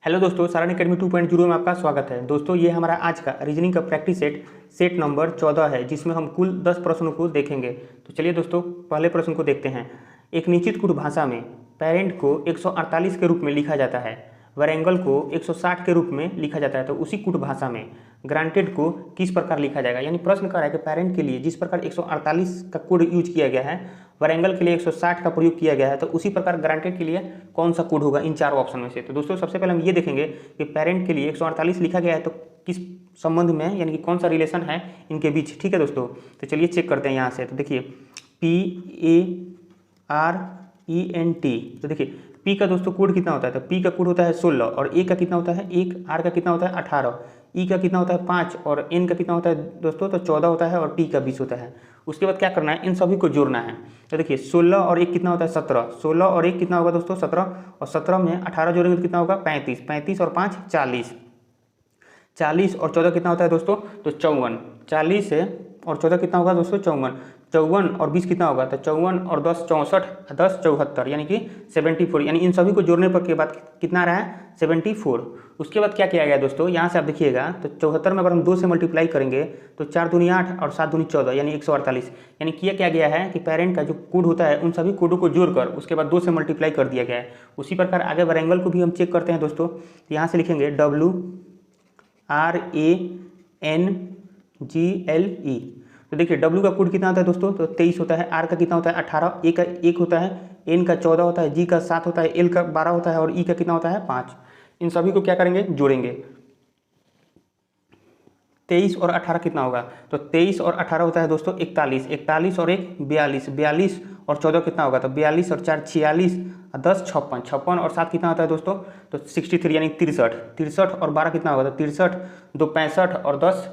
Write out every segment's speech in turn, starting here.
Hello दोस्तों, Saran academy 2.0 में आपका स्वागत है। दोस्तों ये हमारा आज का रीजनिंग का प्रैक्टिस सेट नंबर 14 है, जिसमें हम कुल 10 प्रश्नों को देखेंगे। तो चलिए दोस्तों, पहले प्रश्न को देखते हैं। एक निश्चित कुट भाषा में पेरेंट को 148 के रूप में लिखा जाता है, वैरिएबल को 160 के रूप में लिखा जाता है, तो उसी कुट भाषा में ग्रांटेड को किस प्रकार लिखा जाएगा। यानी प्रश्न कर रहा है कि पेरेंट के लिए जिस प्रकार 148 का कोड यूज किया गया है, वैरिएबल के लिए 160 का प्रयोग किया गया है, तो उसी प्रकार ग्रांटेड के लिए कौन सा कोड होगा इन चारों ऑप्शन में से। तो दोस्तों सबसे पहले हम ये देखेंगे कि पेरेंट के लिए 148 लिखा गया है, तो किस संबंध में यानी कि कौन सा रिलेशन है इनके बीच। ठीक है दोस्तों, तो चलिए चेक करते हैं यहाँ से। तो देखिए PARENT, तो देखिए पी का दोस्तों कोड कितना होता है, तो पी का कोड होता है 16 और ए का कितना होता है 1, आर का कितना होता है 18, ई का कितना होता है 5 और एन का कितना होता है दोस्तों तो 14 होता है और टी का 20 होता है। उसके बाद क्या करना है, इन सभी को जोड़ना है। तो देखिए 16 और 1 कितना होता है 17, 16 और 1 कितना होगा दोस्तों 17, और 17 में 18 जोड़ेंगे तो कितना होगा 35, 35 और 5 40, 40 और 14 कितना होता है दोस्तों तो 54, 40 से और 14 कितना होगा दोस्तों 54, 54 और 20 कितना होगा तो 54 और 10 64, 10 74 यानी कि 74। यानी इन सभी को जोड़ने पर के बाद कितना रहा है 74। उसके बाद क्या किया गया दोस्तों, यहाँ से आप देखिएगा तो 74 में अगर हम 2 से मल्टीप्लाई करेंगे तो 4 दूनी 8 और 7 दूनी 14 यानी 148। यानी किया क्या गया है कि पेरेंट का जो कोड होता है उन सभी कोडों को जोड़कर उसके बाद 2 से मल्टीप्लाई कर दिया गया है। उसी प्रकार आगे वैरिएबल को भी हम चेक करते हैं दोस्तों। यहाँ से लिखेंगे WRANGLE। तो देखिए W का कोड कितना होता है दोस्तों तो 23 होता है, R का कितना होता है 18, A का 1 होता है, N का 14 होता है, G का 7 होता है, L का 12 होता है और E का कितना होता है 5। इन सभी को क्या करेंगे जोड़ेंगे। 23 और 18 कितना होगा तो 23 और 18 होता है दोस्तों 41, 41 और 1 42, 42 और 14 कितना होगा तो 42 और 4 46, 10 56, 56 और 7 कितना होता है दोस्तों तो 63 यानी 63, 63 और 12 कितना होगा तो 63, 2 65 और 10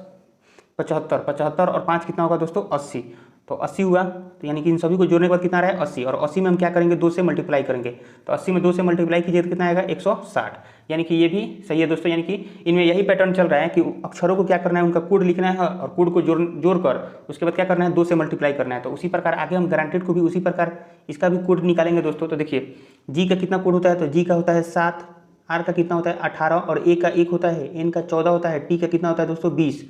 75, 75 और 5 कितना होगा दोस्तों 80। तो 80 हुआ, तो यानी कि इन सभी को जोड़ने के बाद कितना रहा है 80, और 80 में हम क्या करेंगे 2 से मल्टीप्लाई करेंगे, तो 80 में 2 से मल्टीप्लाई कीजिए तो कितना आएगा 160। यानी कि ये भी सही है दोस्तों। यानी कि इनमें यही पैटर्न चल रहा है कि अक्षरों को क्या करना है उनका कोड लिखना है और कोड को जोड़कर उसके बाद क्या करना है 2 से मल्टीप्लाई करना है। तो उसी प्रकार आगे हम ग्रांटेड को भी उसी प्रकार इसका भी कोड निकालेंगे दोस्तों। तो देखिए जी का कितना कोड होता है तो जी का होता है 7, आर का कितना होता है 18 और ए का 1 होता है, एन का 14 होता है, टी का कितना होता है दोस्तों 20,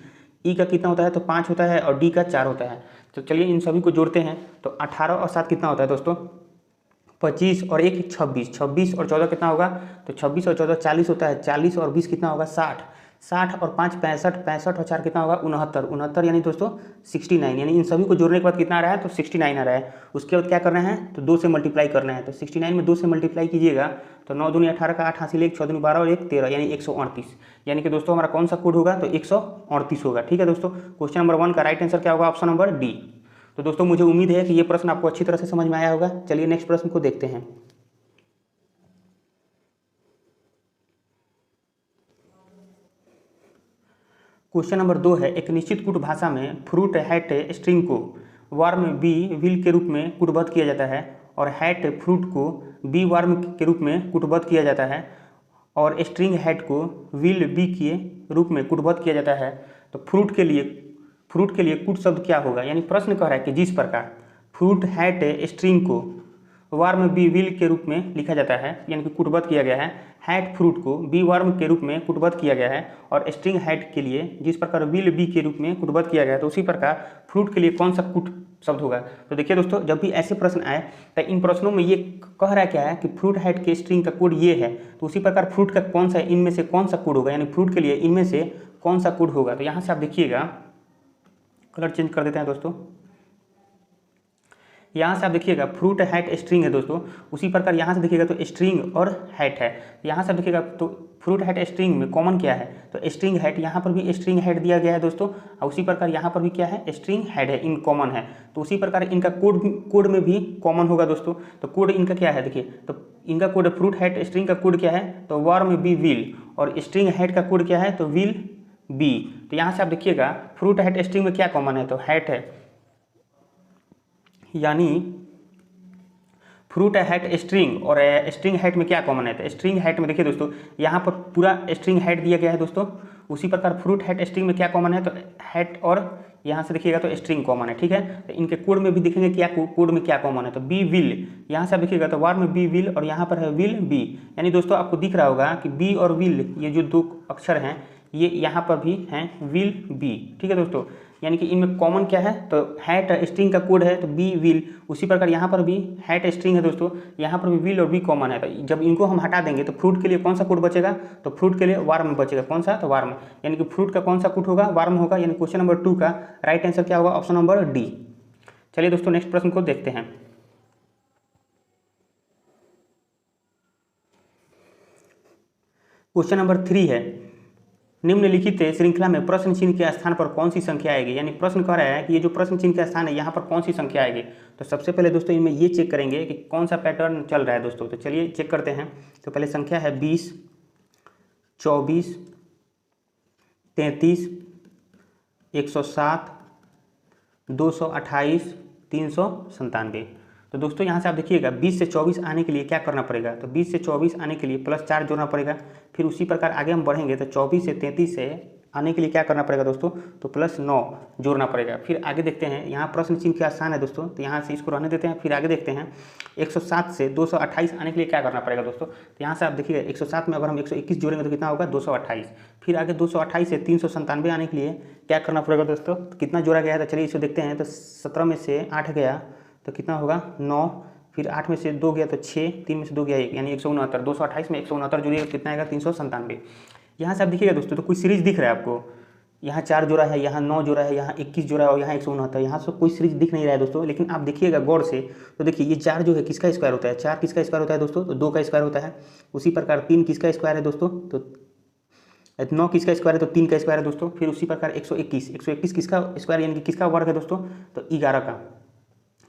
ई का कितना होता है तो 5 होता है और डी का 4 होता है। तो चलिए इन सभी को जोड़ते हैं। तो 18 और 7 कितना होता है दोस्तों 25 और 1 26, 26 और 14 कितना होगा तो 26 और 14 40 होता है, 40 और 20 कितना होगा 60, 60 और 5 65, 65 और 4 कितना होगा 69, 69 यानी दोस्तों 69। यानी इन सभी को जोड़ने के बाद कितना आ रहा है तो 69 आ रहा है। उसके बाद क्या करना है तो 2 से मल्टीप्लाई करना है। तो 69 में 2 से मल्टीप्लाई कीजिएगा तो 9 दूनी 18 का 8 हासिल 1, 6 दूनी 12 और 1 13 यानी 138। यानी कि दोस्तों हमारा कौन सा कोड होगा तो 138 होगा। ठीक है दोस्तों, क्वेश्चन नंबर 1 का राइट आंसर क्या होगा ऑप्शन नंबर डी। तो दोस्तों मुझे उम्मीद है कि ये प्रश्न आपको अच्छी तरह से समझ में आया होगा। चलिए नेक्स्ट प्रश्न को देखते हैं। क्वेश्चन नंबर 2 है, एक निश्चित कूट भाषा में फ्रूट हैट स्ट्रिंग को वार्म बी विल के रूप में कूटबद्ध किया जाता है और हैट फ्रूट को बी वार्म के रूप में कूटबद्ध किया जाता है और स्ट्रिंग हैट को विल बी के रूप में कूटबद्ध किया जाता है। तो फ्रूट के लिए कूट शब्द क्या होगा। यानी प्रश्न कह रहा है कि जिस प्रकार फ्रूट हैट स्ट्रिंग को वार्म बी विल के रूप में लिखा जाता है यानी कि कूटबद्ध किया गया है, हैट फ्रूट को बी वार्म के रूप में कूटबद्ध किया गया है और स्ट्रिंग हैट के लिए जिस प्रकार विल बी के रूप में कूटबद्ध किया गया है, तो उसी प्रकार फ्रूट के लिए कौन सा कूट शब्द होगा। तो देखिए दोस्तों, जब भी ऐसे प्रश्न आए तो इन प्रश्नों में ये कह रहा है क्या है कि फ्रूट हैट के स्ट्रिंग का कोड ये है, तो उसी प्रकार फ्रूट का कौन सा इनमें से कौन सा कोड होगा, यानी फ्रूट के लिए इनमें से कौन सा कोड होगा। तो यहाँ से आप देखिएगा, कलर चेंज कर देते हैं दोस्तों। यहाँ से आप देखिएगा फ्रूट हैट स्ट्रिंग है दोस्तों, उसी प्रकार यहाँ से देखिएगा तो स्ट्रिंग और हैट है। यहाँ से आप देखिएगा तो फ्रूट हैट स्ट्रिंग में कॉमन क्या है तो स्ट्रिंग हैट, यहाँ पर भी स्ट्रिंग हैट दिया गया है दोस्तों, और उसी प्रकार यहाँ पर भी क्या है स्ट्रिंग हैट है, इन कॉमन है। तो उसी प्रकार इनका कोड में भी कॉमन होगा दोस्तों। तो कोड इनका क्या है देखिए, तो इनका कोड फ्रूट हैट स्ट्रिंग का कोड क्या है तो वार्म बी विल, और स्ट्रिंग हैट का कोड क्या है तो विल बी। तो यहाँ से आप देखिएगा फ्रूट हैट स्ट्रिंग में क्या कॉमन है तो हैट है, यानी फ्रूट हैट स्ट्रिंग और स्ट्रिंग हैट में क्या कॉमन है तो स्ट्रिंग हैट में देखिए दोस्तों यहाँ पर पूरा स्ट्रिंग हैट दिया गया है दोस्तों। उसी प्रकार फ्रूट हैट स्ट्रिंग में क्या कॉमन है तो हैट और यहाँ से देखिएगा तो स्ट्रिंग कॉमन है, ठीक है। तो इनके कोड में भी देखेंगे क्या कोड में क्या कॉमन है, तो बी विल, यहाँ से आप देखिएगा तो वार में बी विल और यहाँ पर है विल बी, यानी दोस्तों आपको दिख रहा होगा कि बी और विल ये जो दो अक्षर हैं ये यहाँ पर भी हैं विल बी, ठीक है दोस्तों। यानी कि इनमें कॉमन क्या है, तो हैट स्ट्रिंग का कोड है तो बी विल, उसी प्रकार यहाँ पर भी हैट स्ट्रिंग है दोस्तों, यहाँ पर भी विल और बी कॉमन है। तो जब इनको हम हटा देंगे तो फ्रूट के लिए कौन सा कोड बचेगा, तो फ्रूट के लिए वार्म बचेगा, कौन सा, तो वार्म, यानी कि फ्रूट का कौन सा कोड होगा, वार्म होगा। यानी क्वेश्चन नंबर 2 का राइट आंसर क्या होगा, ऑप्शन नंबर डी। चलिए दोस्तों नेक्स्ट प्रश्न को देखते हैं। क्वेश्चन नंबर 3 है, निम्नलिखित श्रृंखला में प्रश्न चिन्ह के स्थान पर कौन सी संख्या आएगी। यानी प्रश्न कह रहा है कि ये जो प्रश्न चिन्ह का स्थान है यहाँ पर कौन सी संख्या आएगी। तो सबसे पहले दोस्तों इनमें ये चेक करेंगे कि कौन सा पैटर्न चल रहा है दोस्तों। तो चलिए चेक करते हैं। तो पहले संख्या है 20, 24, 33, 107, 228, 397। तो दोस्तों यहाँ से आप देखिएगा 20 से 24 आने के लिए क्या करना पड़ेगा, तो 20 से 24 आने के लिए +4 जोड़ना पड़ेगा। फिर उसी प्रकार आगे हम बढ़ेंगे तो 24 से 33 से आने के लिए क्या करना पड़ेगा दोस्तों, तो +9 जोड़ना पड़ेगा। फिर आगे देखते हैं, यहाँ प्रश्न चिन्ह के स्थान है दोस्तों, तो यहाँ से इसको रहने देते हैं। फिर आगे देखते हैं 107 से 228 आने के लिए क्या करना पड़ेगा दोस्तों। तो यहाँ से आप देखिएगा 107 में अगर हम 121 जोड़ेंगे तो कितना होगा, 228। फिर आगे 228 से 397 आने के लिए क्या करना पड़ेगा दोस्तों, तो कितना जोड़ा गया है, तो चलिए इसको देखते हैं। तो 17 में से 8 गया तो कितना होगा, 9। फिर 8 में से 2 गया तो 6, 3 में से 2 गया 1, यानी 169। 228 में 169 जोड़िएगा कितना आएगा, 397। यहाँ से आप देखिएगा दोस्तों तो कोई सीरीज दिख रहा है आपको, यहाँ 4 जोड़ा है, यहाँ 9 जोड़ा है, यहाँ 21 जोड़ा है और यहाँ 169। यहाँ से कोई सीरीज दिख नहीं रहा है दोस्तों। लेकिन आप देखिएगा गौर से तो देखिए ये 4 जो है किसका स्क्वायर होता है, 4 किसका स्क्वायर होता है दोस्तों, तो 2 का स्क्वायर होता है। उसी प्रकार 3 किसका स्क्वायर है दोस्तों, तो 9 किसका स्क्वायर है, तो 3 का स्क्वायर है दोस्तों। फिर उसी प्रकार 121 किसका स्क्वायर यानी कि किसका वर्ग है दोस्तों, तो 11 का।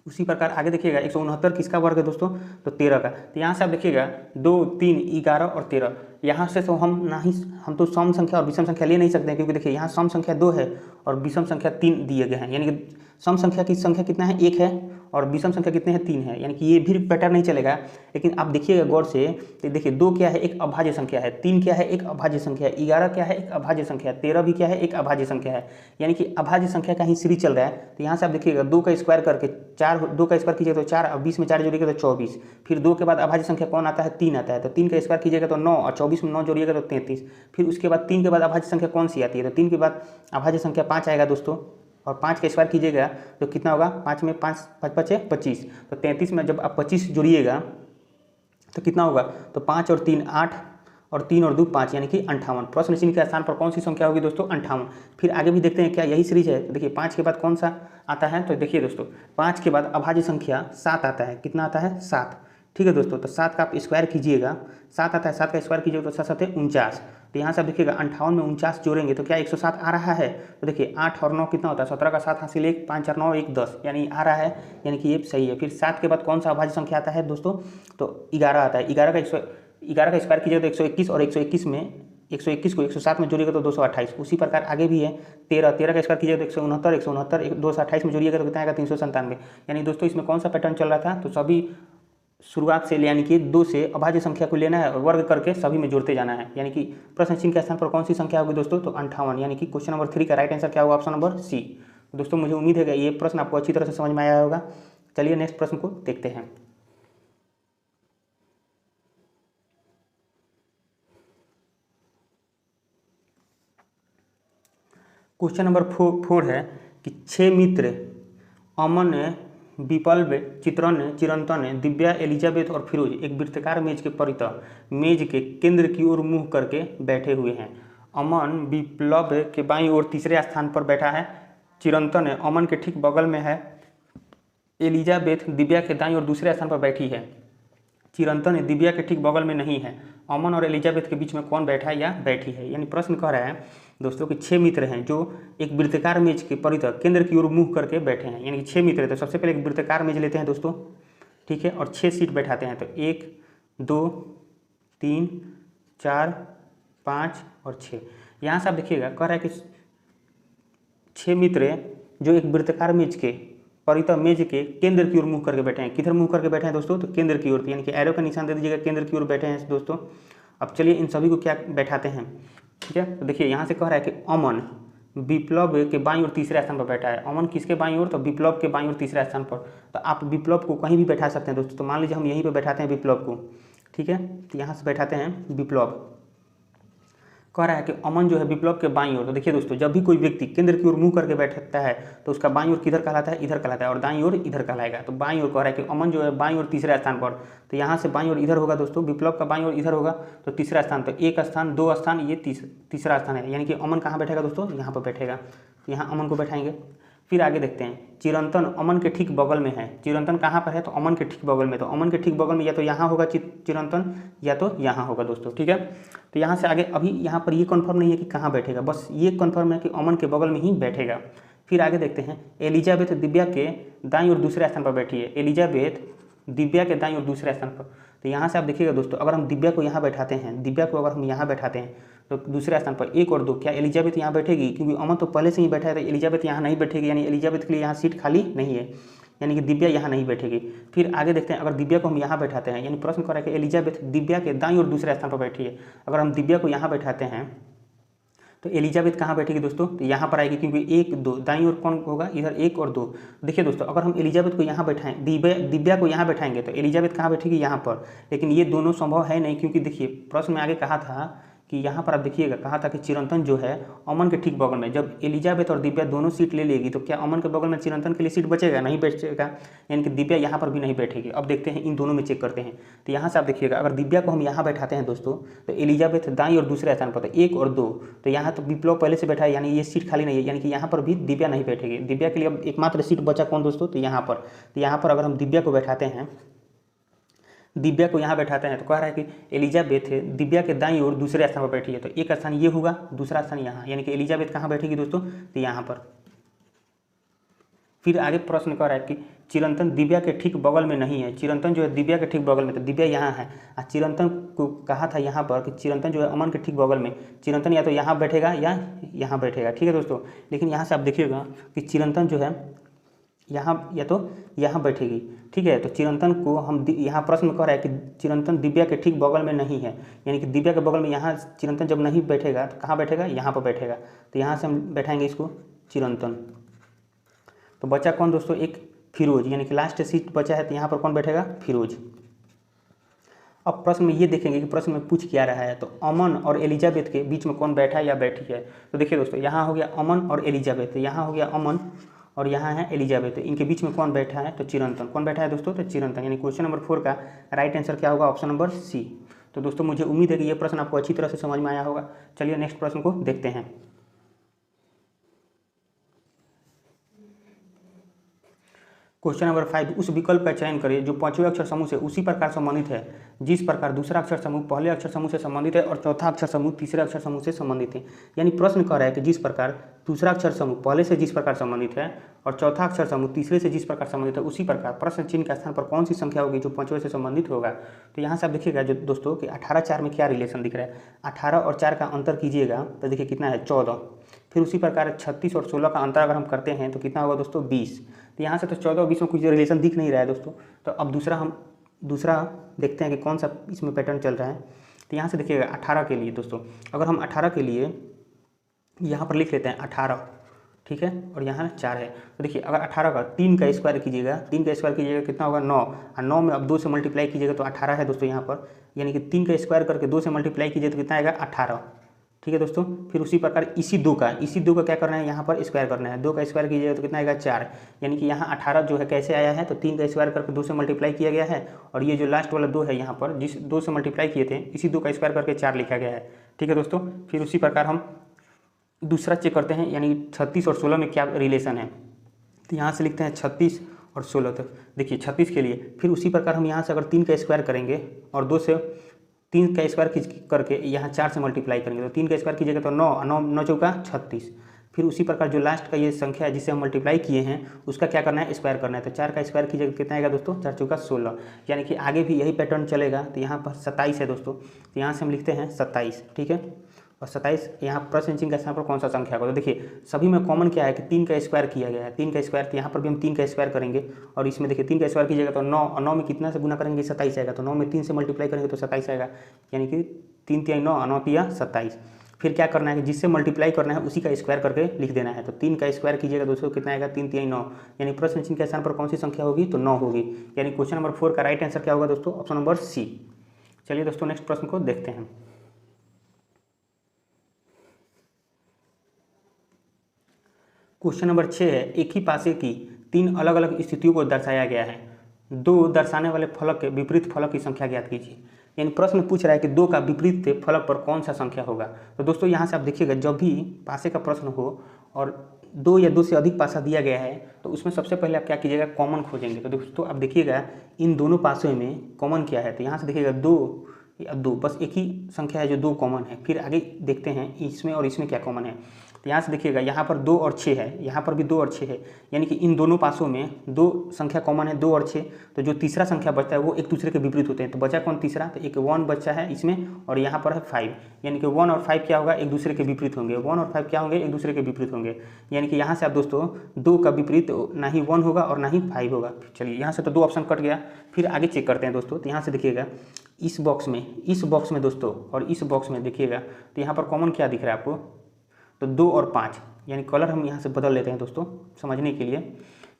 उसी प्रकार आगे देखिएगा 169 किसका वर्ग है दोस्तों, तो 13 का। तो यहाँ से आप देखिएगा 2, 3, 11 और 13। यहाँ से तो हम तो सम संख्या और विषम संख्या ले नहीं सकते हैं, क्योंकि देखिए यहाँ सम संख्या 2 है और विषम संख्या 3 दिए गए हैं। यानी कि सम संख्या की संख्या कितना है, 1 है, और विषम संख्या कितने हैं, 3 है। यानी कि ये भी पैटर्न नहीं चलेगा। लेकिन आप देखिएगा गौर से, तो देखिए 2 क्या है, एक अभाज्य संख्या है, 3 क्या है, एक अभाज्य संख्या है, 11 क्या है, एक अभाज्य संख्या है, 13 भी क्या है, एक अभाज्य संख्या है। यानी कि अभाज्य संख्या का ही सीरीज चल रहा है। तो यहाँ से आप देखिएगा 2 का स्क्वायर करके 2 का स्क्वायर कीजिएगा तो 4, अब 20 में 4 जोड़िएगा तो 24। फिर 2 के बाद अभाज्य संख्या कौन आता है, 3 आता है। तो 3 का स्क्वायर कीजिएगा तो 9, और 24 में 9 जोड़िएगा तो 33। फिर उसके बाद 3 के बाद अभाज्य संख्या कौन सी आती है, तो 3 के बाद अभाज्य संख्या 5 आएगा दोस्तों, और 5 का स्क्वायर कीजिएगा तो कितना होगा, 5 में 5 5 है 25। तो 33 में जब आप 25 जोड़िएगा तो कितना होगा, तो 5 और 3 8, और 3 और 2 5, यानी कि 58। प्रश्न चिन्ह के स्थान पर कौन सी संख्या होगी दोस्तों, 58। फिर आगे भी देखते हैं क्या यही सीरीज है। तो देखिए 5 के बाद कौन सा आता है, तो देखिए दोस्तों 5 के बाद अभाज्य संख्या 7 आता है। कितना आता है, 7, ठीक है दोस्तों। तो 7 का आप स्क्वायर कीजिएगा, 7 आता है, 7 का स्क्वायर कीजिएगा तो 7 7 49। तो यहाँ से आप देखिएगा 58 में 49 जोड़ेंगे तो क्या 107 आ रहा है। तो देखिए 8 और 9 कितना होता है, 17 का 7 हासिल 1, 5 और 9 1 10, यानी आ रहा है, यानी कि ये सही है। फिर 7 के बाद कौन सा अभाज्य संख्या आता है दोस्तों, तो 11 आता है। 11 का स्क्वायर कीजिएगा तो 121, और 121 में 121 को 107 में जोड़िएगा तो 228। उसी प्रकार आगे भी है 13 का स्क्वायर कीजिएगा तो 169 228 में जोड़िएगा तो कितना आएगा, 397। यानी दोस्तों इसमें कौन सा पैटर्न चल रहा था, तो सभी शुरुआत से यानी कि 2 से अभाज्य संख्या को लेना है और वर्ग करके सभी में जोड़ते जाना है। यानी कि प्रश्न चिन्ह के स्थान पर कौन सी संख्या होगी दोस्तों, तो 58। यानी कि क्वेश्चन नंबर 3 का राइट आंसर क्या होगा, ऑप्शन नंबर सी। दोस्तों मुझे उम्मीद है कि ये प्रश्न आपको अच्छी तरह से समझ में आया होगा। चलिए नेक्स्ट प्रश्न को देखते हैं। क्वेश्चन नंबर 4 है कि 6 मित्र अमन, विप्लव, चिरंतन, दिव्या, एलिजाबेथ और फिरोज एक वृत्ताकार मेज के परितः मेज के केंद्र की ओर मुंह करके बैठे हुए हैं। अमन विप्लव के बाईं ओर तीसरे स्थान पर बैठा है, चिरंतन अमन के ठीक बगल में है, एलिजाबेथ दिव्या के दाईं ओर दूसरे स्थान पर बैठी है, चिरंतन दिव्या के ठीक बगल में नहीं है। अमन और एलिजाबेथ के बीच में कौन बैठा है या बैठी है। यानी प्रश्न कह रहा है दोस्तों कि 6 मित्र हैं जो एक वृत्ताकार मेज के परितः केंद्र की ओर मुंह करके बैठे हैं। यानी कि 6 मित्र है, तो सबसे पहले एक वृत्ताकार मेज लेते हैं दोस्तों, ठीक है, और 6 सीट बैठाते हैं। तो 1 2 3 4 5 और 6। यहाँ से आप देखिएगा कह रहा है कि 6 मित्र जो एक वृत्ताकार मेज के परितः मेज के केंद्र की ओर मुंह करके बैठे हैं। किधर मुंह करके बैठे हैं दोस्तों, तो केंद्र की ओर, यानी कि एरो का निशान दे दीजिएगा, केंद्र की ओर बैठे हैं दोस्तों। अब चलिए इन सभी को क्या बैठाते हैं, ठीक है। तो देखिए यहाँ से कह रहा है कि अमन, विप्लव के बाईं ओर तीसरे स्थान पर बैठा है। अमन किसके बाईं ओर? तो विप्लव के बाईं ओर तीसरा स्थान पर। तो आप विप्लव को कहीं भी बैठा सकते हैं दोस्तों। तो मान लीजिए हम यहीं पर बैठाते हैं विप्लव को, ठीक है, तो यहाँ से बैठाते हैं विप्लव। कह रहा है कि अमन जो है विप्लव के बाईं ओर। तो देखिए दोस्तों, जब भी कोई व्यक्ति केंद्र की ओर मुंह करके बैठता है तो उसका बाईं ओर किधर कहलाता है? इधर कहलाता है, और दाईं ओर इधर कहलाएगा। तो बाईं ओर कह रहा है कि अमन जो है बाईं ओर तीसरे स्थान पर। तो यहाँ से बाईं ओर इधर होगा दोस्तों, विप्लव का बाईं ओर इधर होगा, तो तीसरा स्थान। तो एक स्थान, दो स्थान, ये तीसरा स्थान है, यानी कि अमन कहाँ बैठेगा दोस्तों? यहाँ पर बैठेगा। यहाँ अमन को बैठाएंगे। फिर आगे देखते हैं, चिरंतन अमन के ठीक बगल में है। चिरंतन कहाँ पर है? तो अमन के ठीक बगल में। तो अमन के ठीक बगल में या तो यहाँ होगा चिरंतन, या तो यहाँ होगा दोस्तों, ठीक है। तो यहाँ से आगे अभी यहाँ पर ये कन्फर्म नहीं है कि कहाँ बैठेगा, बस ये कन्फर्म है कि अमन के बगल में ही बैठेगा। फिर आगे देखते हैं, एलिजाबेथ दिव्या के दाईं ओर दूसरे स्थान पर बैठी है। एलिजाबेथ दिव्या के दाईं ओर दूसरे स्थान पर। तो यहाँ से आप देखिएगा दोस्तों, अगर हम दिव्या को यहाँ बैठाते हैं, दिव्या को अगर हम यहाँ बैठाते हैं तो दूसरे स्थान पर 1 और 2, क्या एलिजाबेथ यहाँ बैठेगी? क्योंकि अमन तो पहले से ही बैठा है, तो एलिजाबेथ यहाँ नहीं बैठेगी, यानी एलिजाबेथ के लिए यहाँ सीट खाली नहीं है, यानी कि दिव्या यहाँ नहीं बैठेगी। फिर आगे देखते हैं, अगर दिव्या को हम यहाँ बैठाते हैं, यानी प्रश्न कर रहा है कि एलिजाबेथ दिव्या के दाईं ओर दूसरे स्थान पर बैठी है। अगर हम दिव्या को यहाँ बैठाते हैं तो एलिजाबेथ कहाँ बैठेगी दोस्तों? तो यहाँ पर आएगी, क्योंकि 1 2 दाईं ओर कौन होगा? इधर 1 और 2। देखिए दोस्तों, अगर हम एलिजाबेथ को यहाँ बैठाएं, दिव्या को यहाँ बैठाएंगे तो एलिजाबेथ कहाँ बैठेगी? यहाँ पर। लेकिन ये दोनों संभव है नहीं, क्योंकि देखिए प्रश्न में आगे कहा था कि यहाँ पर आप देखिएगा, कहा था कि चिरंतन जो है अमन के ठीक बगल में। जब एलिजाबेथ और दिव्या दोनों सीट ले लेगी तो क्या अमन के बगल में चिरंतन के लिए सीट बचेगा? नहीं बचेगा, यानी कि दिव्या यहाँ पर भी नहीं बैठेगी। अब देखते हैं, इन दोनों में चेक करते हैं। तो यहाँ से आप देखिएगा, अगर दिव्या को हम यहाँ बैठाते हैं दोस्तों, तो एलिजाबेथ दाईं और दूसरे स्थान पर, तो 1 और 2। तो यहाँ तो विप्लव पहले से बैठा है, यानी ये सीट खाली नहीं है, यानी कि यहाँ पर भी दिव्या नहीं बैठेगी। दिव्या के लिए अब एकमात्र सीट बचा कौन दोस्तों? तो यहाँ पर। तो यहाँ पर अगर हम दिव्या को बैठाते हैं, दिव्या को यहाँ बैठाते हैं, तो कह रहा है कि एलिजाबेथ दिव्या के दाईं ओर दूसरे स्थान पर बैठी है। तो एक स्थान ये होगा, दूसरा स्थान यहाँ, यानी कि एलिजाबेथ कहाँ बैठेगी दोस्तों? तो यहाँ पर। फिर आगे प्रश्न कह रहा है कि चिरंतन दिव्या के ठीक बगल में नहीं है। चिरंतन जो है दिव्या के ठीक बगल में, तो दिव्या यहाँ है, और चिरंतन को कहा था यहाँ पर कि चिरंतन जो है अमन के ठीक बगल में। चिरंतन या तो यहाँ बैठेगा या यहाँ बैठेगा, ठीक है दोस्तों। लेकिन यहाँ से आप देखिएगा कि चिरंतन जो है यहाँ या तो यहाँ बैठेगी, ठीक है। तो चिरंतन को हम यहाँ प्रश्न में कह रहा है कि चिरंतन दिव्या के ठीक बगल में नहीं है, यानी कि दिव्या के बगल में यहाँ चिरंतन जब नहीं बैठेगा तो कहाँ बैठेगा? यहाँ पर बैठेगा। तो यहाँ से हम बैठाएंगे इसको चिरंतन। तो बचा कौन दोस्तों? एक फिरोज, यानी कि लास्ट सीट बचा है, तो यहाँ पर कौन बैठेगा? फिरोज। अब प्रश्न में ये देखेंगे कि प्रश्न में पूछ क्या रहा है। तो अमन और एलिजाबेथ के बीच में कौन बैठा है या बैठी है? तो देखिए दोस्तों, यहाँ हो गया अमन और एलिजाबेथ, यहाँ हो गया अमन और यहाँ है एलिजाबेथ। इनके बीच में कौन बैठा है? तो चिरंतन। कौन बैठा है दोस्तों? तो चिरंतन। यानी क्वेश्चन नंबर 4 का राइट आंसर क्या होगा? Option number C. तो दोस्तों मुझे उम्मीद है कि ये प्रश्न आपको अच्छी तरह से समझ में आया होगा। चलिए नेक्स्ट प्रश्न को देखते हैं। क्वेश्चन नंबर 5, उस विकल्प का चयन करिए जो पांचवें अक्षर समूह से उसी प्रकार संबंधित है जिस प्रकार दूसरा अक्षर समूह पहले अक्षर समूह से संबंधित है और चौथा अक्षर समूह तीसरे अक्षर समूह से संबंधित है। यानी प्रश्न कह रहा है कि जिस प्रकार दूसरा अक्षर समूह पहले से जिस प्रकार संबंधित है और चौथा अक्षर समूह तीसरे से जिस प्रकार संबंधित है, उसी प्रकार प्रश्न चिन्ह के स्थान पर कौन सी संख्या होगी जो पांचवें से संबंधित होगा। तो यहाँ से आप देखिएगा जो दोस्तों कि 18-4 में क्या रिलेशन दिख रहा है। 18 और 4 का अंतर कीजिएगा तो देखिए कितना है? 14। फिर उसी प्रकार 36 और 16 का अंतर अगर हम करते हैं तो कितना होगा दोस्तों? 20। तो यहाँ से तो 14 और 20 में कुछ रिलेशन दिख नहीं रहा है दोस्तों। तो अब दूसरा देखते हैं कि कौन सा इसमें पैटर्न चल रहा है। तो यहाँ से देखिएगा 18 के लिए दोस्तों, अगर हम 18 के लिए यहाँ पर लिख लेते हैं 18, ठीक है, और यहाँ 4 है। तो देखिए अगर 18 का 3 का स्क्वायर कीजिएगा, 3 का स्क्वायर कीजिएगा कितना होगा? 9, और 9 में अब 2 से मल्टीप्लाई कीजिएगा तो 18 है दोस्तों यहाँ पर। यानी कि 3 का स्क्वायर करके 2 से मल्टीप्लाई कीजिए तो कितना आएगा? 18, ठीक है दोस्तों। फिर उसी प्रकार इसी 2 का क्या करना है? यहाँ पर स्क्वायर करना है। 2 का स्क्वायर कीजिएगा तो कितना आएगा? 4। यानी कि यहाँ 18 जो है कैसे आया है? तो 3 का स्क्वायर करके 2 से मल्टीप्लाई किया गया है, और ये जो लास्ट वाला 2 है यहाँ पर जिस 2 से मल्टीप्लाई किए थे, इसी 2 का स्क्वायर करके 4 लिखा गया है, ठीक है दोस्तों। फिर उसी प्रकार हम दूसरा चेक करते हैं, यानी 36 और 16 में क्या रिलेशन है। तो यहाँ से लिखते हैं 36 और 16 तक। देखिए 36 के लिए फिर उसी प्रकार हम यहाँ से अगर 3 का स्क्वायर करेंगे और 2 से 3 का स्क्वायर करके यहाँ 4 से मल्टीप्लाई करेंगे तो 3 का स्क्वायर कीजिएगा तो 9 चौका 36। फिर उसी प्रकार जो लास्ट का ये संख्या है जिसे हम मल्टीप्लाई किए हैं उसका क्या करना है? स्क्वायर करना है। तो 4 का स्क्वायर कीजिएगा कितना आएगा दोस्तों? 4 चौका 16। यानी कि आगे भी यही पैटर्न चलेगा। तो यहाँ पर 27 है दोस्तों, तो यहाँ से हम लिखते हैं 27, ठीक है। और 27 यहाँ प्रश्न चिन्ह के स्थान पर कौन सा संख्या होगा? तो देखिए सभी में कॉमन क्या है कि 3 का स्क्वायर किया गया है। 3 का स्क्वायर, तो यहाँ पर भी हम 3 का स्क्वायर करेंगे, और इसमें देखिए 3 का स्क्वायर कीजिएगा तो 9, और 9 में कितना से गुना करेंगे? 27 आएगा। तो 9 में 3 से मल्टीप्लाई करेंगे तो 27 आएगा, यानी कि 3 × 9 = 9 × 27। फिर क्या करना है कि जिससे मल्टीप्लाई करना है उसी का स्क्वायर करके लिख देना है। तो 3 का स्क्वायर कीजिएगा दोस्तों, कितना आएगा, 3 3 9, यानी प्रश्न चिन्ह के स्थान पर कौन सी संख्या होगी, तो 9 होगी। यानी क्वेश्चन नंबर 4 का राइट आंसर क्या होगा दोस्तों, ऑप्शन नंबर सी। चलिए दोस्तों नेक्स्ट प्रश्न को देखते हैं। क्वेश्चन नंबर 6 है, एक ही पासे की 3 अलग अलग स्थितियों को दर्शाया गया है। 2 दर्शाने वाले फलक के विपरीत फलक की संख्या ज्ञात कीजिए। यानी प्रश्न पूछ रहा है कि 2 का विपरीत फलक पर कौन सा संख्या होगा। तो दोस्तों यहाँ से आप देखिएगा, जब भी पासे का प्रश्न हो और 2 या 2 से अधिक पासा दिया गया है तो उसमें सबसे पहले आप क्या कीजिएगा, कॉमन खोजेंगे। तो दोस्तों आप देखिएगा इन दोनों पासों में कॉमन क्या है, तो यहाँ से देखिएगा 2 या 2, बस एक ही संख्या है जो 2 कॉमन है। फिर आगे देखते हैं इसमें और इसमें क्या कॉमन है। तो यहाँ से देखिएगा, यहाँ पर 2 और 6 है, यहाँ पर भी 2 और 6 है, यानी कि इन दोनों पासों में 2 संख्या कॉमन है, 2 और 6। तो जो तीसरा संख्या बचता है वो एक दूसरे के विपरीत होते हैं। तो बचा कौन तीसरा, तो एक 1 बच्चा है इसमें और यहाँ पर है 5, यानी कि 1 और 5 क्या होगा, एक दूसरे के विपरीत होंगे। 1 और 5 क्या होंगे, एक दूसरे के विपरीत होंगे। यानी कि यहाँ से आप दोस्तों 2 का विपरीत ना ही 1 होगा और ना ही 5 होगा। चलिए यहाँ से तो 2 ऑप्शन कट गया। फिर आगे चेक करते हैं दोस्तों। तो यहाँ से देखिएगा इस बॉक्स में दोस्तों और इस बॉक्स में देखिएगा, तो यहाँ पर कॉमन क्या दिख रहा है आपको, तो 2 और 5, यानी कलर हम यहाँ से बदल लेते हैं दोस्तों समझने के लिए।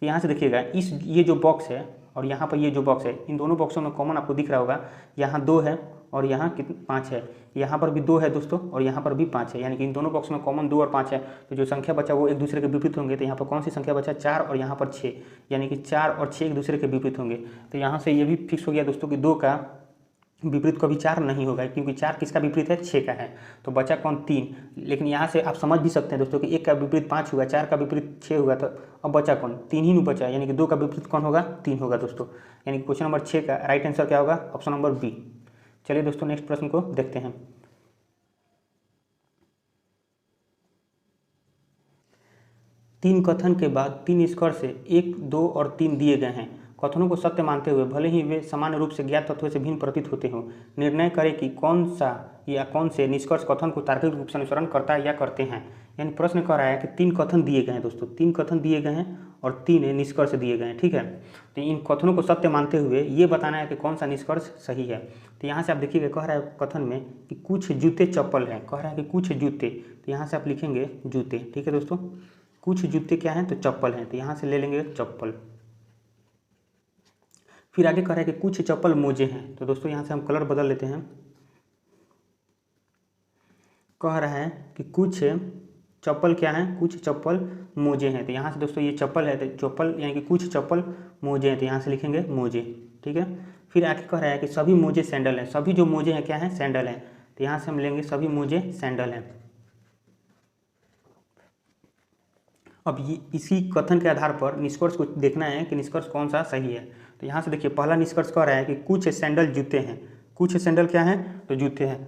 यहाँ से देखिएगा ये जो बॉक्स है और यहाँ पर ये जो बॉक्स है, इन दोनों बॉक्सों में कॉमन आपको दिख रहा होगा, यहाँ 2 है और यहाँ 5 है, यहाँ पर भी 2 है दोस्तों और यहाँ पर भी 5 है, यानी कि इन दोनों बॉक्स में कॉमन 2 और 5 है। तो जो संख्या बचा वो एक दूसरे के विपरीत होंगे। तो यहाँ पर कौन सी संख्या बचा, 4 और यहाँ पर 6, यानी कि 4 और 6 एक दूसरे के विपरीत होंगे। तो यहाँ से ये भी फिक्स हो गया दोस्तों कि 2 का विपरीत कभी 4 नहीं होगा, क्योंकि 4 किसका विपरीत है, 6 का है। तो बचा कौन, 3। लेकिन यहाँ से आप समझ भी सकते हैं दोस्तों कि 1 का विपरीत 5 होगा, 4 का विपरीत 6 होगा, तो अब बचा कौन, 3 ही नहीं बचा, यानी कि 2 का विपरीत कौन होगा, 3 होगा दोस्तों। यानी कि क्वेश्चन नंबर 6 का राइट आंसर क्या होगा, ऑप्शन नंबर बी। चलिए दोस्तों नेक्स्ट प्रश्न को देखते हैं। तीन कथन के बाद 3 निष्कर्ष 1, 2 और 3 दिए गए हैं। कथनों को सत्य मानते हुए भले ही वे सामान्य रूप से ज्ञात तत्वों से भिन्न प्रतीत होते हों, निर्णय करें कि कौन सा या कौन से निष्कर्ष कथन को तार्किक रूप से अनुसरण करता है या करते हैं। यानी प्रश्न कह रहा है कि 3 कथन दिए गए हैं दोस्तों, 3 कथन दिए गए हैं और 3 निष्कर्ष दिए गए हैं, ठीक है। तो इन कथनों को सत्य मानते हुए ये बताना है कि कौन सा निष्कर्ष सही है। तो यहाँ से आप देखिएगा, कह रहा है कथन में कि कुछ जूते चप्पल हैं, कह रहा है कि कुछ जूते, तो यहाँ से आप लिखेंगे जूते, ठीक है दोस्तों। कुछ जूते क्या हैं, तो चप्पल हैं, तो यहाँ से ले लेंगे चप्पल। फिर आगे कह रहा है कि कुछ चप्पल मोजे हैं, तो दोस्तों यहाँ से हम कलर बदल लेते हैं। कह रहा है कि कुछ चप्पल क्या हैं, कुछ चप्पल मोजे हैं, तो यहाँ से दोस्तों ये चप्पल है, तो चप्पल यानी कि कुछ चप्पल मोजे हैं, तो यहाँ से लिखेंगे मोजे, ठीक है। फिर आगे कह रहा है कि सभी मोजे सैंडल हैं, सभी जो मोजे हैं क्या हैं, सैंडल हैं, तो यहाँ से हम लेंगे सभी मोजे सैंडल हैं। अब ये इसी कथन के आधार पर निष्कर्ष को देखना है कि निष्कर्ष कौन सा सही है। तो यहाँ से देखिए पहला निष्कर्ष कह रहा है कि कुछ सैंडल जूते हैं, कुछ सैंडल क्या हैं, तो जूते हैं।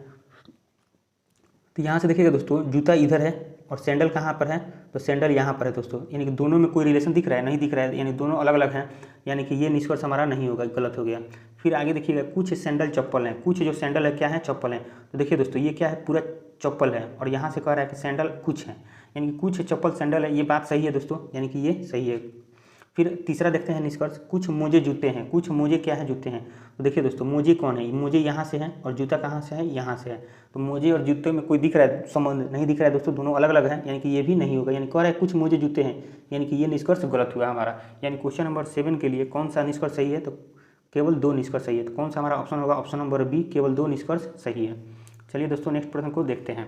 तो यहाँ से देखिएगा दोस्तों जूता इधर है और सैंडल कहाँ पर है, तो सैंडल यहाँ पर है दोस्तों, यानी कि दोनों में कोई रिलेशन दिख रहा है, नहीं दिख रहा है, यानी दोनों अलग अलग हैं, यानी कि ये निष्कर्ष हमारा नहीं होगा, गलत हो गया। फिर आगे देखिएगा कुछ सैंडल चप्पल हैं, कुछ जो सैंडल है क्या है, चप्पल हैं। तो देखिए दोस्तों ये क्या है, पूरा चप्पल है और यहाँ से कह रहा है कि सैंडल कुछ है, यानी कि कुछ चप्पल सैंडल है, ये बात सही है दोस्तों, यानी कि ये सही है। फिर तीसरा देखते हैं निष्कर्ष, कुछ मोजे जूते हैं, कुछ मोजे क्या है, जूते हैं। तो देखिए दोस्तों मोजे कौन है, मोजे यहाँ से है और जूता कहाँ से है, यहाँ से है। तो मोजे और जूते में कोई दिख रहा है संबंध, नहीं दिख रहा है दोस्तों, दोनों अलग अलग हैं, यानी कि ये भी नहीं होगा। यानी कह रहा है कुछ मोजे जूते हैं, यानी कि ये निष्कर्ष गलत हुआ हमारा। यानी क्वेश्चन नंबर 7 के लिए कौन सा निष्कर्ष सही है, तो केवल 2 निष्कर्ष सही है। तो कौन सा हमारा ऑप्शन होगा, ऑप्शन नंबर बी, केवल 2 निष्कर्ष सही है। चलिए दोस्तों नेक्स्ट प्रश्न को देखते हैं।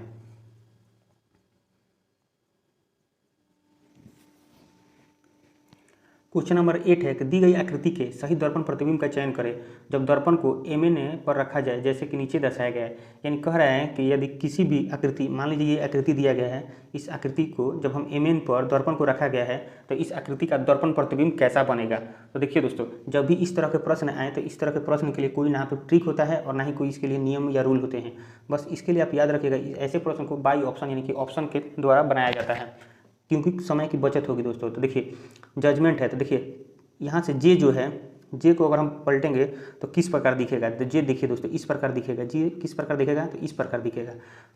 क्वेश्चन नंबर 8 है कि दी गई आकृति के सही दर्पण प्रतिबिंब का चयन करें जब दर्पण को MN पर रखा जाए जैसे कि नीचे दर्शाया गया है। यानी कह रहा है कि यदि किसी भी आकृति, मान लीजिए ये आकृति दिया गया है, इस आकृति को जब हम MN पर दर्पण को रखा गया है तो इस आकृति का दर्पण प्रतिबिंब कैसा बनेगा। तो देखिए दोस्तों जब भी इस तरह के प्रश्न आए तो इस तरह के प्रश्न के लिए कोई ना तो ट्रिक होता है और ना ही कोई इसके लिए नियम या रूल होते हैं। बस इसके लिए आप याद रखिएगा, ऐसे प्रश्न को बाई ऑप्शन यानी कि ऑप्शन के द्वारा बनाया जाता है, क्योंकि समय की बचत होगी दोस्तों। तो देखिए जजमेंट है, तो देखिए यहाँ से जे जो है जे को अगर हम पलटेंगे तो किस प्रकार दिखेगा, तो जे देखिए दोस्तों इस प्रकार दिखेगा, जे किस प्रकार दिखेगा तो इस प्रकार दिखेगा,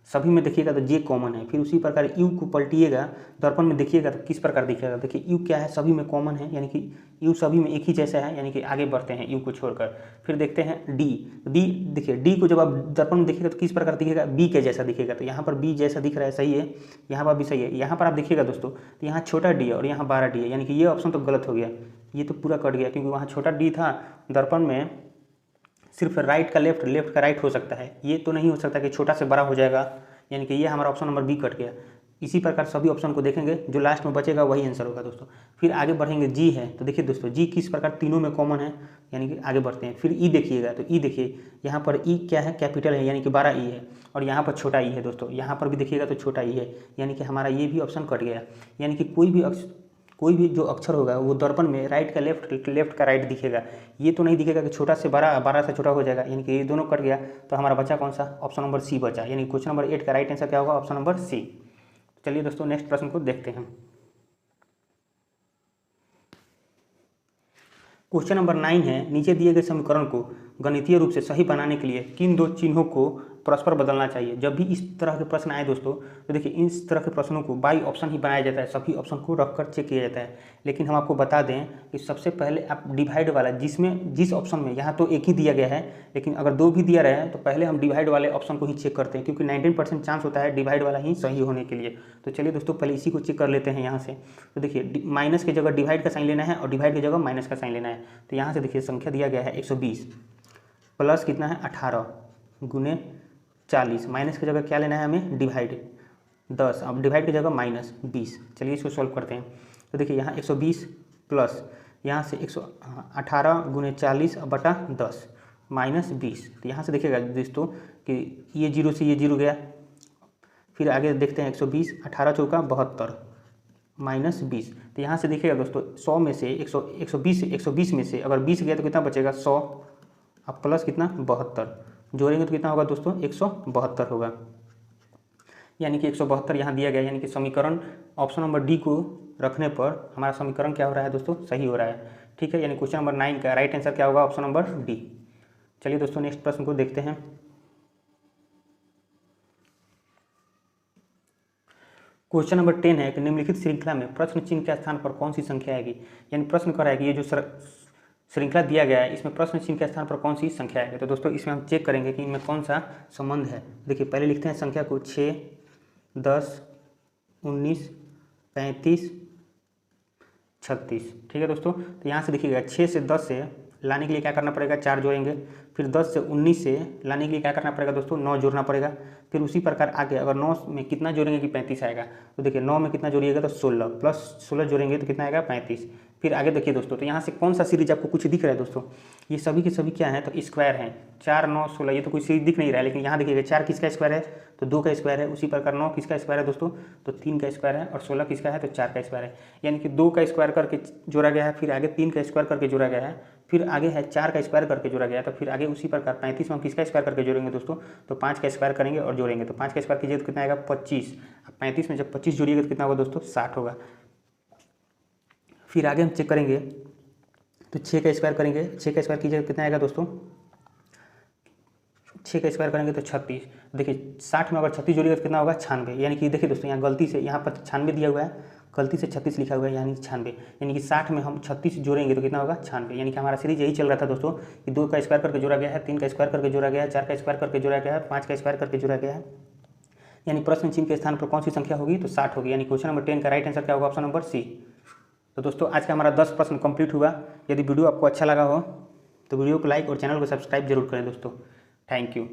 सभी में देखिएगा तो जे कॉमन है। फिर उसी प्रकार यू को पलटिएगा दर्पण में देखिएगा तो किस प्रकार दिखेगा, देखिए यू क्या है सभी में कॉमन है, यानी कि यू सभी में एक ही जैसा है, यानी कि आगे बढ़ते हैं यू को छोड़कर। फिर देखते हैं डी, डी देखिए डी को जब आप दर्पण में देखिएगा तो किस प्रकार दिखेगा, बी के जैसा दिखेगा, तो यहाँ पर बी जैसा दिख रहा है, सही है, यहाँ पर भी सही है। यहाँ पर आप देखिएगा दोस्तों तो यहाँ छोटा डी है और यहाँ बड़ा डी है, यानी कि ये ऑप्शन तो गलत हो गया, ये तो पूरा कट गया, क्योंकि वहाँ छोटा डी था दर्पण में, सिर्फ राइट का लेफ्ट, लेफ्ट का राइट हो सकता है, ये तो नहीं हो सकता कि छोटा से बड़ा हो जाएगा, यानी कि ये हमारा ऑप्शन नंबर बी कट गया। इसी प्रकार सभी ऑप्शन को देखेंगे, जो लास्ट में बचेगा वही आंसर होगा दोस्तों। फिर आगे बढ़ेंगे, जी है, तो देखिए दोस्तों जी किस प्रकार तीनों में कॉमन है, यानी कि आगे बढ़ते हैं। फिर ई देखिएगा तो ई देखिए यहाँ पर ई क्या है, कैपिटल है, यानी कि 12 ई है, और यहाँ पर छोटा ई है दोस्तों, यहाँ पर भी देखिएगा तो छोटा ई है, यानी कि हमारा ये भी ऑप्शन कट गया। यानी कि कोई भी जो अक्षर होगा वो दर्पण में राइट का लेफ्ट, लेफ्ट का राइट दिखेगा, ये तो नहीं दिखेगा कि छोटा से बड़ा, बड़ा से छोटा हो जाएगा, यानी कि ये दोनों कट गया। तो हमारा बचा कौन सा, ऑप्शन नंबर सी बचा, यानी क्वेश्चन नंबर 8 का राइट आंसर क्या होगा, ऑप्शन नंबर सी। चलिए दोस्तों नेक्स्ट प्रश्न को देखते हैं। क्वेश्चन नंबर 9 है, नीचे दिए गए समीकरण को गणितीय रूप से सही बनाने के लिए किन दो चिन्हों को परस्पर बदलना चाहिए। जब भी इस तरह के प्रश्न आए दोस्तों तो देखिए इस तरह के प्रश्नों को बाई ऑप्शन ही बनाया जाता है, सभी ऑप्शन को रखकर चेक किया जाता है। लेकिन हम आपको बता दें कि सबसे पहले आप डिवाइड वाला, जिसमें जिस ऑप्शन में, यहाँ तो एक ही दिया गया है लेकिन अगर दो भी दिया रहा है तो पहले हम डिवाइड वाले ऑप्शन को ही चेक करते हैं, क्योंकि 19% चांस होता है डिवाइड वाला ही सही होने के लिए। तो चलिए दोस्तों पहले इसी को चेक कर लेते हैं यहाँ से। तो देखिए माइनस की जगह डिवाइड का साइन लेना है और डिवाइड की जगह माइनस का साइन लेना है। तो यहाँ से देखिए संख्या दिया गया है 120 प्लस कितना है 18 गुने 40, माइनस की जगह क्या लेना है हमें, डिवाइड 10, अब डिवाइड की जगह माइनस 20। चलिए इसको सॉल्व करते हैं। तो देखिए यहाँ 120 प्लस यहाँ से 118 गुने 40 बटा 10 माइनस 20। तो यहाँ से देखिएगा दोस्तों कि ये जीरो से ये जीरो गया। फिर आगे देखते हैं 120, 18 चौका 72 माइनस 20। तो यहाँ से देखिएगा दोस्तों 100 में से 120 में से अगर 20 गया तो कितना बचेगा 100, अब प्लस कितना 72, जोड़ेंगे तो कितना होगा दोस्तों 172 होगा, यानी कि 172 यहाँ दिया गया। यानी कि समीकरण ऑप्शन नंबर डी को रखने पर हमारा समीकरण क्या हो रहा है दोस्तों, सही हो रहा है। ठीक है, यानी क्वेश्चन नंबर 9 का राइट आंसर क्या होगा, ऑप्शन नंबर डी। चलिए दोस्तों नेक्स्ट प्रश्न को देखते हैं। क्वेश्चन नंबर 10 है कि निम्नलिखित श्रृंखला में प्रश्न चिन्ह के स्थान पर कौन सी संख्या आएगी। यानी प्रश्न कर रहा है कि ये जो श्रृंखला दिया गया है इसमें प्रश्न चिन्ह के स्थान पर कौन सी संख्या आएगी। तो दोस्तों इसमें हम चेक करेंगे कि इनमें कौन सा संबंध है। देखिए पहले लिखते हैं संख्या को 6, 10, 19, 35, 36। ठीक है दोस्तों, तो यहाँ से देखिएगा 6 से 10 से लाने के लिए क्या करना पड़ेगा, 4 जोड़ेंगे। फिर 10 से 19 से लाने के लिए क्या करना पड़ेगा दोस्तों, 9 जोड़ना पड़ेगा। फिर उसी प्रकार आगे अगर 9 में कितना जोड़ेंगे कि 35 आएगा, तो देखिए 9 में कितना जोड़िएगा तो 16 प्लस 16 जोड़ेंगे तो कितना आएगा 35। फिर आगे देखिए दोस्तों, तो यहाँ से कौन सा सीरीज आपको कुछ दिख रहा है दोस्तों, ये सभी के सभी क्या है तो स्क्वायर हैं। 4, 9, 16 ये तो कोई सीरीज दिख नहीं रहा है, लेकिन यहाँ देखिएगा 4 किसका स्क्वायर है तो 2 का स्क्वायर है। उसी प्रकार 9 किसका स्क्वायर है दोस्तों तो 3 का स्क्वायर है, और 16 किसका है तो 4 का स्क्वायर है। यानी कि 2 का स्क्वायर करके जोड़ा गया है, फिर आगे 3 का स्क्वायर करके जोड़ा गया है, फिर आगे है 4 का स्क्वायर करके जोड़ा गया है। तो फिर आगे उसी प्रकार 35 में हम किसका स्क्वायर करके जोड़ेंगे दोस्तों तो 5 का स्क्वायर करेंगे और जोड़ेंगे। तो 5 का स्क्वायर कीजिए तो कितना आएगा 25। 35 में जब 25 जोड़िएगा तो कितना होगा दोस्तों 60 होगा। फिर आगे हम चेक करेंगे तो 6 का स्क्वायर करेंगे, 6 का स्क्वायर कीजिएगा कितना आएगा दोस्तों, 6 का स्क्वायर करेंगे तो 36। देखिए 60 में अगर 36 जोड़िएगा तो कितना होगा 96। यानी कि देखिए दोस्तों यहाँ गलती से यहाँ पर 96 दिया हुआ है, गलती से 36 लिखा हुआ है, यानी 96। यानी कि 60 में हम 36 जोड़ेंगे तो कितना होगा 96। यानी कि हमारा सीरीज यही चल रहा था दोस्तों कि 2 का स्क्वायर करके जोड़ा गया है, 3 का स्क्वायर करके जोड़ा गया है, 4 का स्क्वायर करके जोड़ा गया है, 5 का स्क्वायर करके जोड़ा गया है। यानी प्रश्न चिन्ह के स्थान पर कौन सी संख्या होगी तो 60 होगी। यानी क्वेश्चन नंबर 10 का राइट आंसर क्या होगा, ऑप्शन नंबर सी। तो दोस्तों आज का हमारा 10 प्रश्न कंप्लीट हुआ। यदि वीडियो आपको अच्छा लगा हो तो वीडियो को लाइक और चैनल को सब्सक्राइब जरूर करें दोस्तों। Thank you.